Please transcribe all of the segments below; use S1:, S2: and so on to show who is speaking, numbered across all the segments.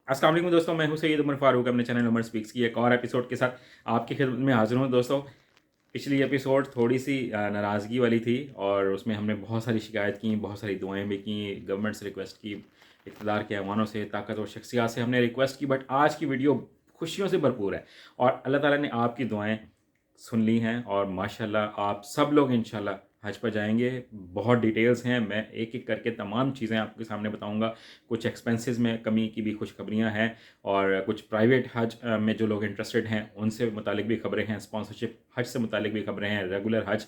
S1: अस्सलाम वालेकुम दोस्तों, मैं हूं सैयद उमर फारूक। अपने चैनल उमर स्पीक्स की एक और एपिसोड के साथ आपकी खिदमत में हाजिर हूं दोस्तों। पिछली एपिसोड थोड़ी सी नाराज़गी वाली थी और उसमें हमने बहुत सारी शिकायत की, बहुत सारी दुआएं भी की, गवर्नमेंट से रिक्वेस्ट की, इक़्तिदार के ऐवानों से, ताकत और शख्सियात से हमने रिक्वेस्ट की। बट आज की वीडियो खुशियों से भरपूर है और अल्लाह ताला ने आपकी दुआएं सुन ली हैं और माशाल्लाह आप सब लोग इंशाल्लाह हज पर जाएंगे। बहुत डिटेल्स हैं, मैं एक एक करके तमाम चीज़ें आपके सामने बताऊंगा। कुछ एक्सपेंसेस में कमी की भी खुशखबरियां हैं और कुछ प्राइवेट हज में जो लोग इंटरेस्टेड हैं उनसे मुतालिक भी खबरें हैं, स्पॉन्सरशिप हज से मुतालिक भी खबरें हैं, रेगुलर हज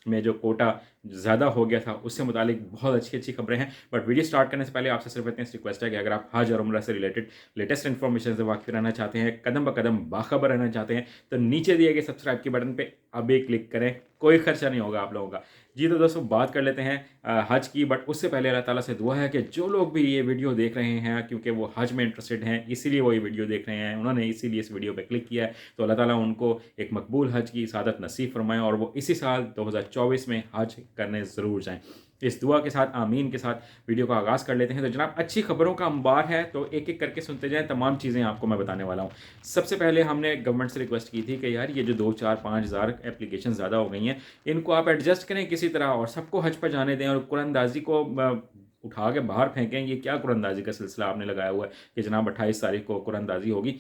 S1: में जो कोटा ज़्यादा हो गया था उससे मुतालिक बहुत अच्छी अच्छी खबरें हैं। बट वीडियो स्टार्ट करने से पहले आपसे सिर्फ इतनी रिक्वेस्ट है कि अगर आप हज और उम्रा से रिलेटेड लेटेस्ट इन्फॉर्मेशन से वाकिफ रहना चाहते हैं, कदम ब कदम बाखबर रहना चाहते हैं, तो नीचे दिए गए सब्सक्राइब के बटन पे अभी क्लिक करें। कोई खर्चा नहीं होगा आप लोगों का। जी तो दोस्तों, बात कर लेते हैं हज की। बट उससे पहले अल्लाह ताला से दुआ है कि जो लोग भी ये वीडियो देख रहे हैं, क्योंकि वो हज में इंटरेस्टेड हैं इसीलिए वो ये वीडियो देख रहे हैं, उन्होंने इसीलिए इस वीडियो पे क्लिक किया है, तो अल्लाह ताला उनको एक मकबूल हज की सादत नसीब फरमाएं और वो इसी साल 2024 में हज करने ज़रूर जाएँ। इस दुआ के साथ, आमीन के साथ वीडियो का आगाज़ कर लेते हैं। तो जनाब, अच्छी खबरों का अंबार है, तो एक एक करके सुनते जाएं। तमाम चीज़ें आपको मैं बताने वाला हूँ। सबसे पहले हमने गवर्नमेंट से रिक्वेस्ट की थी कि यार ये जो 2 4 5 हज़ार एप्लीकेशन ज़्यादा हो गई हैं, इनको आप एडजस्ट करें किसी तरह और सबको हज पर जाने दें और कुरानंदाजी को उठा के बाहर फेंकें। ये क्या कुरानंदाजी का सिलसिला आपने लगाया हुआ है कि जनाब 28 तारीख को कुरानंदाजी होगी।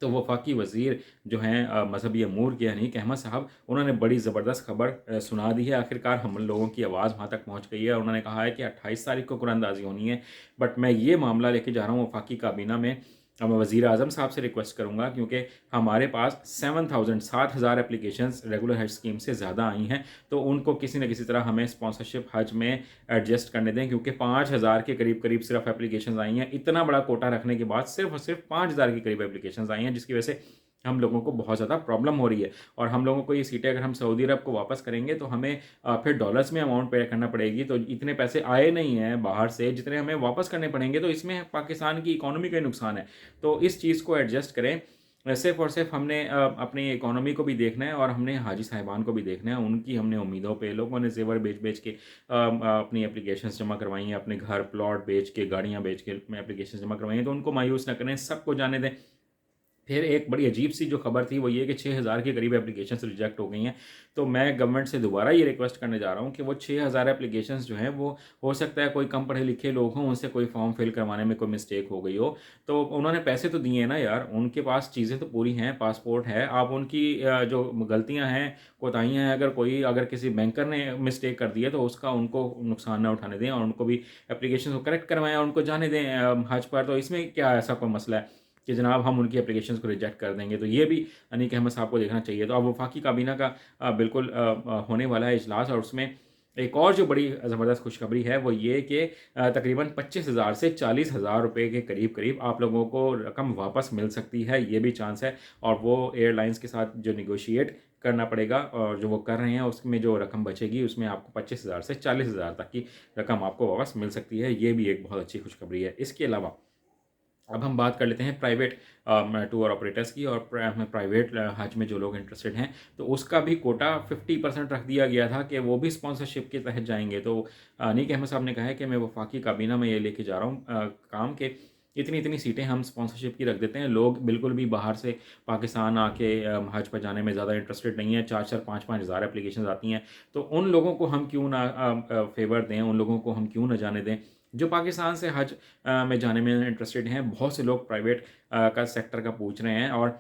S1: तो वफाकी वज़ीर जो हैं मजहबी अमूर के हनीक अहमद साहब, उन्होंने बड़ी ज़बरदस्त खबर सुना दी है। आखिरकार हम लोगों की आवाज़ वहाँ तक पहुँच गई है और उन्होंने कहा है कि 28 तारीख को कुरानंदाजी होनी है। बट मैं ये मामला लेके जा रहा हूँ वफाकी काबीना में। अब मैं वज़ीर आज़म साहब से रिक्वेस्ट करूँगा, क्योंकि हमारे पास 7,000 एप्लीकेशंस रेगुलर हज स्कीम से ज़्यादा आई हैं, तो उनको किसी न किसी तरह हमें स्पॉन्सरशिप हज में एडजस्ट करने दें, क्योंकि 5,000 के करीब करीब सिर्फ एप्लीकेशन आई हैं। इतना बड़ा कोटा रखने के बाद सिर्फ और सिर्फ 5,000 के करीब एप्लीकेशन आई हैं, जिसकी वजह से हम लोगों को बहुत ज़्यादा प्रॉब्लम हो रही है। और हम लोगों को ये सीटें अगर हम सऊदी अरब को वापस करेंगे तो हमें फिर डॉलर्स में अमाउंट पे करना पड़ेगी, तो इतने पैसे आए नहीं हैं बाहर से जितने हमें वापस करने पड़ेंगे, तो इसमें पाकिस्तान की इकोनॉमी का ही नुकसान है। तो इस चीज़ को एडजस्ट करें। सिर्फ और सिर्फ हमने अपनी इकोनॉमी को भी देखना है और हमने हाजी साहिबान को भी देखना है। उनकी हमने उम्मीदों पे, लोगों ने जेवर बेच बेच के अपनी एप्लीकेशंस जमा करवाई हैं, अपने घर प्लॉट बेच के, गाड़ियाँ बेच के एप्लीकेशन जमा करवाई हैं, तो उनको मायूस न करें, सबको जाने दें। फिर एक बड़ी अजीब सी जो खबर थी वो ये कि 6,000 के करीब एप्लीकेशंस रिजेक्ट हो गई हैं। तो मैं गवर्नमेंट से दोबारा ये रिक्वेस्ट करने जा रहा हूँ कि वो 6,000 एप्लीकेशंस जो हैं, वो हो सकता है कोई कम पढ़े लिखे लोग हों, उनसे कोई फॉर्म फिल करवाने में कोई मिस्टेक हो गई हो। तो उन्होंने पैसे तो दिए हैं ना यार, उनके पास चीज़ें तो पूरी हैं, पासपोर्ट है। आप उनकी जो गलतियाँ हैं, कोताहियाँ हैं, अगर किसी बैंकर ने मिस्टेक कर दी है तो उसका उनको नुकसान ना उठाने दें और उनको भी एप्लीकेशन को करेक्ट करवाएं और उनको जाने दें हज पर। तो इसमें क्या ऐसा कोई मसला है कि जनाब हम उनकी एप्लीकेशंस को रिजेक्ट कर देंगे? तो ये भी अनीक अहमद साहब को देखना चाहिए। तो अब वफाकी काबीना का बिल्कुल होने वाला है इजलास, और उसमें एक और जो बड़ी ज़बरदस्त खुशखबरी है वो ये कि तकरीबन 25,000 से 40,000 रुपये के करीब करीब आप लोगों को रकम वापस मिल सकती है, ये भी चांस है। और वो एयरलाइंस के साथ जो निगोशिएट करना पड़ेगा और जो वो कर रहे हैं उसमें जो रकम बचेगी उसमें आपको 25,000 से 40,000 तक की रकम आपको वापस मिल सकती है। ये भी एक बहुत अच्छी खुशखबरी है। इसके अलावा अब हम बात कर लेते हैं प्राइवेट टूर ऑपरेटर्स की और प्राइवेट हज में जो लोग इंटरेस्टेड हैं, तो उसका भी कोटा 50% रख दिया गया था कि वो भी स्पॉन्सरशिप के तहत जाएंगे। तो अनीक अहमद साहब ने कहा है कि मैं वफाकी काबीना में ये लेके जा रहा हूँ काम के इतनी इतनी सीटें हम स्पॉन्सरशिप की रख देते हैं। लोग बिल्कुल भी बाहर से पाकिस्तान आके हज पर जाने में ज़्यादा इंटरेस्टेड नहीं है। 4-4 5-5 हज़ार एप्लीकेशन आती हैं, तो उन लोगों को हम क्यों ना फेवर दें, उन लोगों को हम क्यों ना जाने दें जो पाकिस्तान से हज में जाने में इंटरेस्टेड हैं। बहुत से लोग प्राइवेट का सेक्टर का पूछ रहे हैं और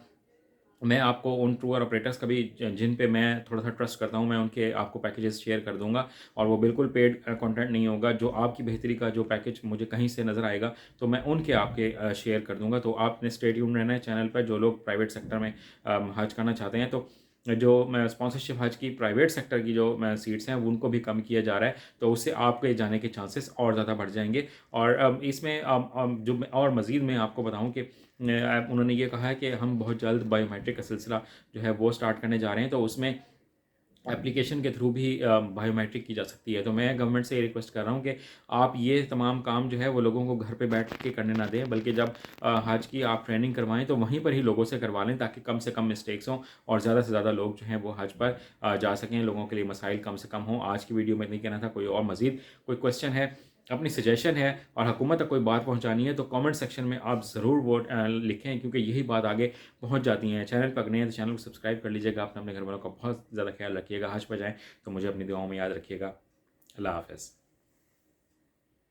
S1: मैं आपको उन टूर ऑपरेटर्स का भी जिन पे मैं थोड़ा सा ट्रस्ट करता हूँ, मैं उनके आपको पैकेजेस शेयर कर दूंगा और वो बिल्कुल पेड कंटेंट नहीं होगा। जो आपकी बेहतरी का जो पैकेज मुझे कहीं से नज़र आएगा तो मैं उनके आपके शेयर कर दूंगा। तो आपने स्टे ट्यून्ड रहना है चैनल पर। जो लोग प्राइवेट सेक्टर में हज करना चाहते हैं, तो जो स्पॉन्सरशिप हज की प्राइवेट सेक्टर की जो सीट्स हैं उनको भी कम किया जा रहा है, तो उससे आपके जाने के चांसेस और ज़्यादा बढ़ जाएंगे। और इसमें जो और मज़ीद मैं आपको बताऊं कि उन्होंने ये कहा है कि हम बहुत जल्द बायोमेट्रिक का सिलसिला जो है वो स्टार्ट करने जा रहे हैं, तो उसमें एप्लीकेशन के थ्रू भी बायोमेट्रिक की जा सकती है। तो मैं गवर्नमेंट से ये रिक्वेस्ट कर रहा हूँ कि आप ये तमाम काम जो है वो लोगों को घर पे बैठ के करने ना दें, बल्कि जब हज की आप ट्रेनिंग करवाएं तो वहीं पर ही लोगों से करवा लें, ताकि कम से कम मिस्टेक्स हों और ज़्यादा से ज़्यादा लोग जो हैं वो हज पर जा सकें, लोगों के लिए मसाइल कम से कम हों। आज की वीडियो में नहीं कहना था। कोई और मज़ीद कोई क्वेश्चन है अपनी सजेशन है और हुकूमत तक कोई बात पहुंचानी है तो कमेंट सेक्शन में आप ज़रूर वोट लिखें, क्योंकि यही बात आगे पहुंच जाती है। चैनल पर नए हैं तो चैनल को सब्सक्राइब कर लीजिएगा। अपने घर वालों का बहुत ज़्यादा ख्याल रखिएगा। हज पर जाएँ तो मुझे अपनी दुआओं में याद रखिएगा। अल्लाह हाफ़िज़।